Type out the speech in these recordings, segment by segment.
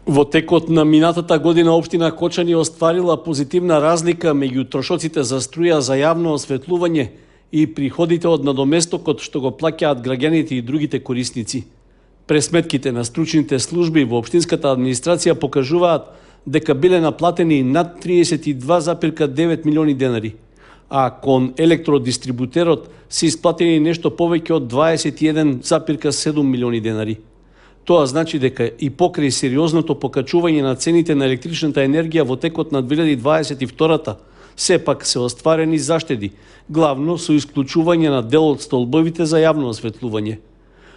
Во текот на минатата година општина Кочани остварила позитивна разлика меѓу трошоците за струја за јавно осветлување и приходите од надоместокот што го плаќаат граѓаните и другите корисници. Пресметките на стручните служби во општинската администрација покажуваат дека биле наплатени над 32,9 милиони денари, а кон електродистрибутерот се исплатени нешто повеќе од 21,7 милиони денари. Тоа значи дека и покрај сериозното покачување на цените на електричната енергија во текот на 2022-та, сепак се остварени заштеди, главно со исклучување на дел од столбовите за јавно осветлување.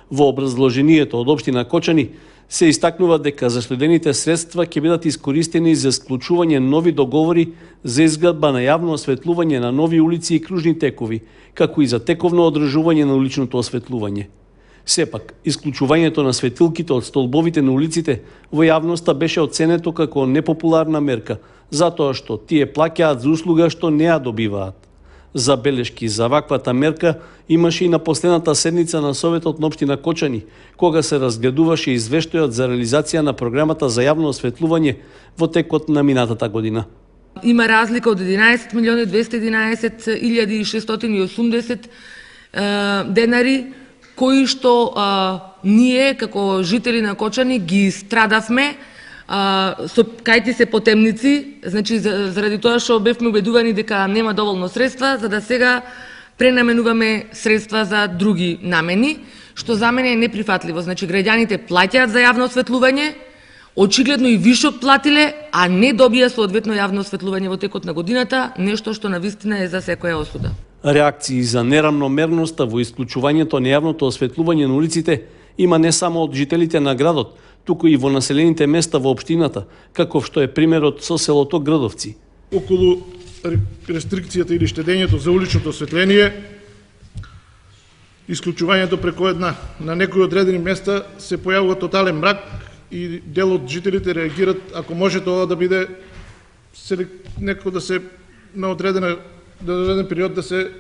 Во образложението од општина Кочани се истакнува дека заштедените средства ќе бидат искористени за склучување нови договори за изградба на јавно осветлување на нови улици и кружни текови, како и за тековно одржување на уличното осветлување. Сепак, исклучувањето на светилките од столбовите на улиците во јавноста беше оценето како непопуларна мерка, затоа што тие плаќаат за услуга што не ја добиваат. Забелешки за ваквата мерка имаше и на последната седница на Советот на општина Кочани, кога се разгледуваше извештајот за реализација на програмата за јавно осветлување во текот на минатата година. Има разлика од 11.211.680 денари, кои што ние како жители на Кочани ги страдавме со кајти се потемници, значи заради тоа што бевме убедувани дека нема доволно средства, за да сега пренаменуваме средства за други намени, што за мене е неприфатливо. Значи граѓаните плаќаат за јавно осветлување, очигледно и више платиле, а не добија соодветно јавно осветлување во текот на годината, нешто што навистина е за секоја осуда. Реакции за неравномерноста во исклучувањето на јавното осветлување на улиците има не само од жителите на градот, туку и во населените места во општината, каков што е примерот со селото Градовци. Околу рестрикцијата или штедењето за уличното осветление, исклучувањето преку една на некои одредени места се појавува тотален мрак и дел од жителите реагираат ако може тоа да биде некако да се на одреден период да се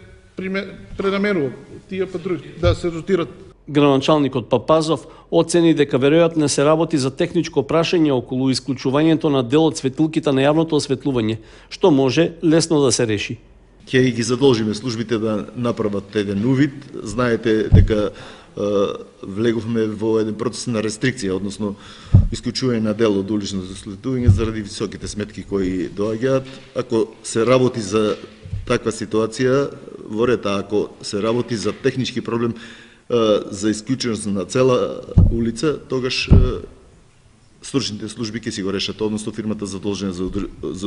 пренаменува, тие па други да се ротират. Градоначалникот Папазов оцени дека веројатно се работи за техничко прашање околу исклучувањето на дел од светилките на јавното осветлување, што може лесно да се реши. Ќе ги задолжиме службите да направат еден увид. Знаете дека влеговме во еден процес на рестрикција, односно исклучување на дел од уличното осветлување заради високите сметки кои доаѓаат. Ако се работи за таква ситуација, во ред, ако се работи за технички проблем за исклученост на цела улица, тогаш стручните служби ќе си го решат, односно фирмата задолжена за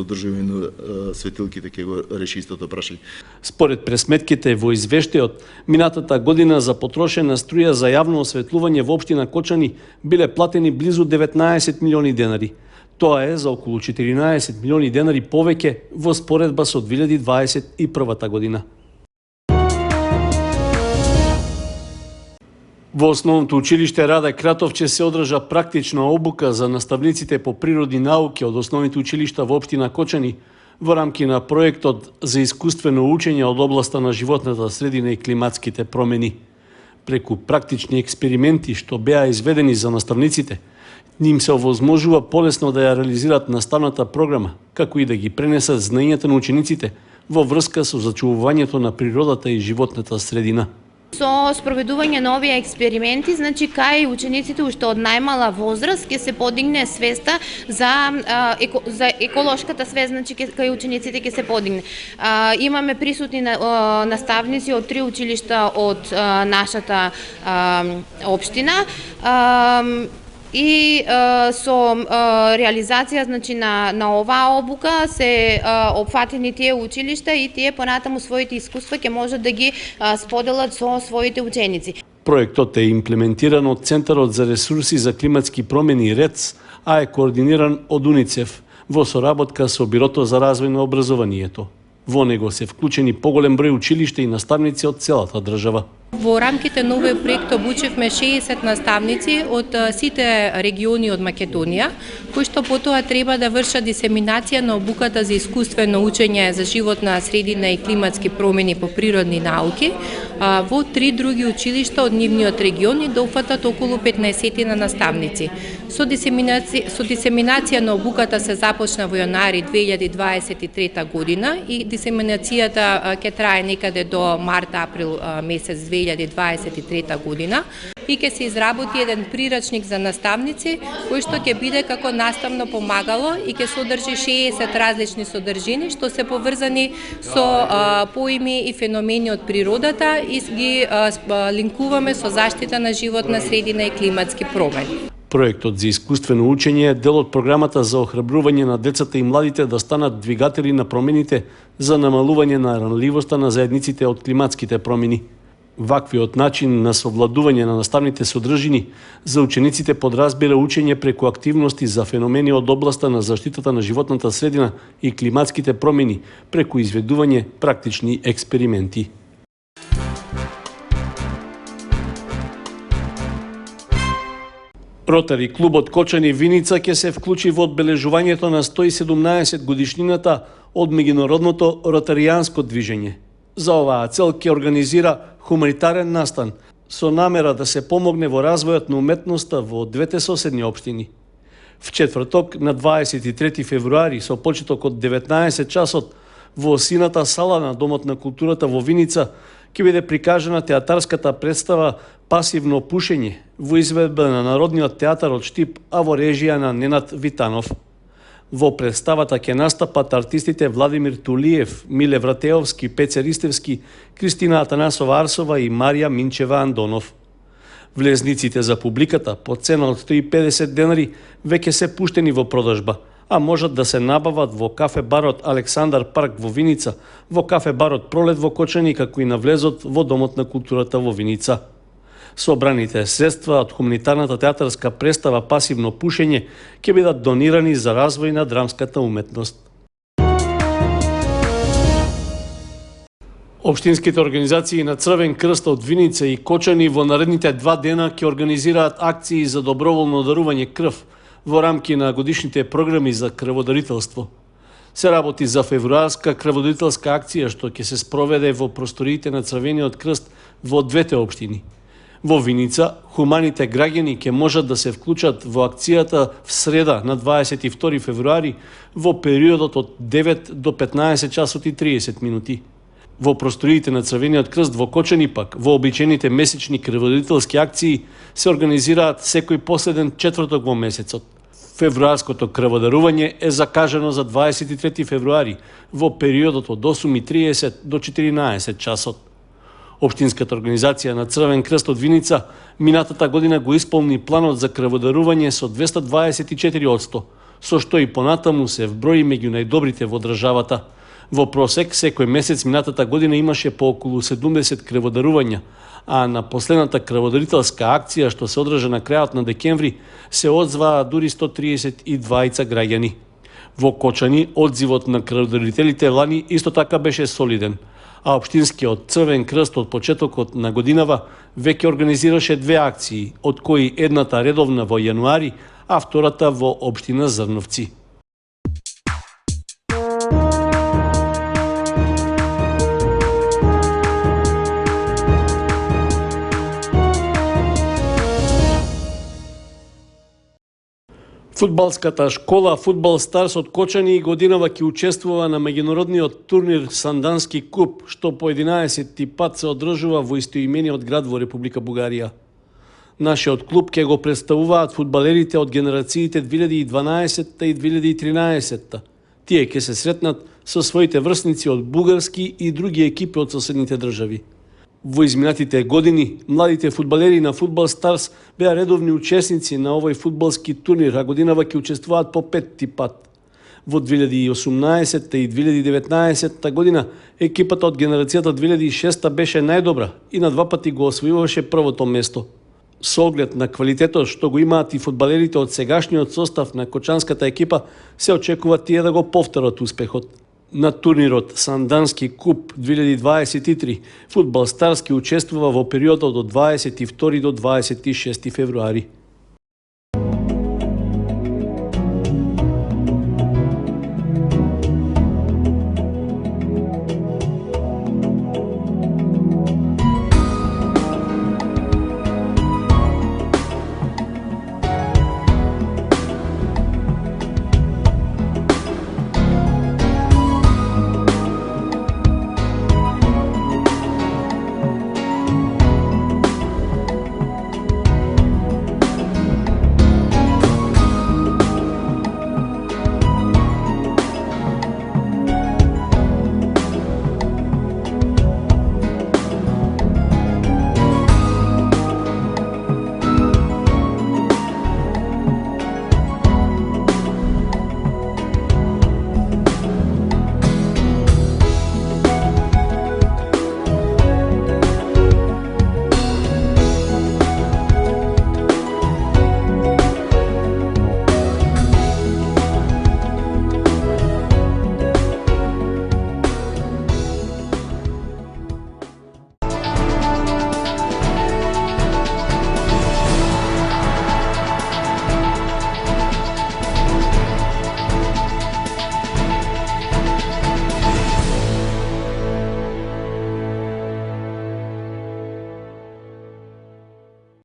одржување на светилките ќе го реши истото прашање. Според пресметките во извештајот, минатата година за потрошена струја за јавно осветлување во општина Кочани биле платени близу 19 милиони денари. Тоа е за околу 14 милиони денари повеќе во споредба со 2021 година. Во основното училиште Раде Кратовче се одржа практична обука за наставниците по природни науки од основните училишта во општина Кочани во рамки на проектот за искуствено учење од областа на животната средина и климатските промени. Преку практични експерименти што беа изведени за наставниците, ним се овозможува полесно да ја реализираат наставната програма, како и да ги пренесат знаењата на учениците во врска со зачувувањето на природата и животната средина. Со спроведување на овие експерименти, значи кај учениците уште од најмала возраст ќе се подигне свеста за еколошката свест, значи кај учениците ќе се подигне. Имаме присутни наставници од 3 училишта од нашата општина. И со реализација значи на оваа обука се опфатени тие училишта и тие понатаму своите искуства ќе можат да ги споделат со своите ученици. Проектот е имплементиран од Центарот за ресурси за климатски промени РЕЦ, а е координиран од УНИЦЕФ во соработка со Бирото за развој на образованието. Во него се вклучени поголем број училишта и наставници од целата држава. Во рамките на овој проект обучивме 60 наставници од сите региони од Македонија, кои што потоа треба да вршат дисеминација на обуката за искуствено учење за животна средина и климатски промени по природни науки во 3 други училишта од нивниот регион и да упфатат околу 15 на наставници. Со дисеминација на обуката се започна во јанари 2023 година и дисеминацијата ќе трае некаде до март-април месец 2023 година и ќе се изработи еден прирачник за наставници кој што ќе биде како наставно помагало и ќе содржи 60 различни содржини што се поврзани со поими и феномени од природата и ги линкуваме со заштита на животна средина и климатски промени. Проектот за искуствено учење е дел од програмата за охрабрување на децата и младите да станат двигатели на промените за намалување на ранливоста на заедниците од климатските промени. Ваквиот начин на совладување на наставните содржини за учениците подразбира учење преку активности за феномени од областа на заштитата на животната средина и климатските промени преку изведување практични експерименти. Ротари клубот Кочани Виница ќе се вклучи во одбележувањето на 117 годишнината од меѓународното ротаријанско движење. За оваа цел ќе организира хуманитарен настан со намера да се помогне во развојот на уметноста во двете соседни општини. В четврток на 23 февруари со почеток од 19 часот во сината сала на Домот на културата во Виница ќе биде прикажана театарската представа Пасивно пушење во изведба на Народниот театар од Штип, а во режија на Ненад Витанов. Во представата ќе настапат артистите Владимир Тулиев, Миле Вратеовски, Пеце Ристевски, Кристина Атанасова Арсова и Марија Минчева Андонов. Влезниците за публиката по цена од 150 денари веќе се пуштени во продажба, а можат да се набават во кафе-барот Александар Парк во Виница, во кафе-барот Пролет во Кочани, како и на влезот во Домот на културата во Виница. Собраните средства од хуманитарната театарска представа Пасивно пушење ќе бидат донирани за развој на драмската уметност. Општинските организации на Црвен крст од Виница и Кочани во наредните 2 дена ќе организираат акции за доброволно дарување крв во рамки на годишните програми за крводарителство. Се работи за февруарска крводарителска акција што ќе се спроведе во просториите на Црвениот крст во двете општини. Во Виница, хуманите граѓани ќе можат да се вклучат во акцијата в среда на 22 февруари во периодот од 9 до 15 часот и 30 минути. Во просториите на Црвениот крст во Кочани пак, вообичаените месечни крводарителски акции се организираат секој последен четврток во месецот. Февруарското крводарување е закажано за 23 февруари во периодот од 8:30 до 14 часот. Општинската организација на Црвен крст од Виница минатата година го исполни планот за крводарување со 224%, со што и понатаму се вброи меѓу најдобрите во државата. Во просек, секој месец минатата година имаше по околу 70 крводарувања, а на последната крводарителска акција што се одржа на крајот на декември се одзваа дури 132 граѓани. Во Кочани, одзивот на крводарителите лани исто така беше солиден, а Општинскиот Црвен крст од почетокот на годинава веќе организираше 2 акции, од кои едната редовна во јануари, а втората во општина Зрновци. Фудбалската школа Фудбал Старс од Кочани годинава ќе учествува на меѓународниот турнир Сандански куп, што по 11 пат се одржува во истоимениот град во Република Бугарија. Нашиот клуб ќе го представуваат фудбалерите од генерациите 2012 и 2013. Тие ќе се сретнат со своите врсници од бугарски и други екипи од соседните држави. Во изминатите години, младите фудбалери на Фудбал Старс беа редовни учесници на овој фудбалски турнир, а годинава ќе учествуваат по 5 пат. Во 2018 и 2019 година екипата од генерацијата 2006 беше најдобра и на 2 пати го освојуваше првото место. Со оглед на квалитетот што го имаат и фудбалерите од сегашниот состав на кочанската екипа, се очекува тие да го повторат успехот. На турнирот Сандански куп 2023 фудбал Старски учествува во периодот од 22 до 26 февруари.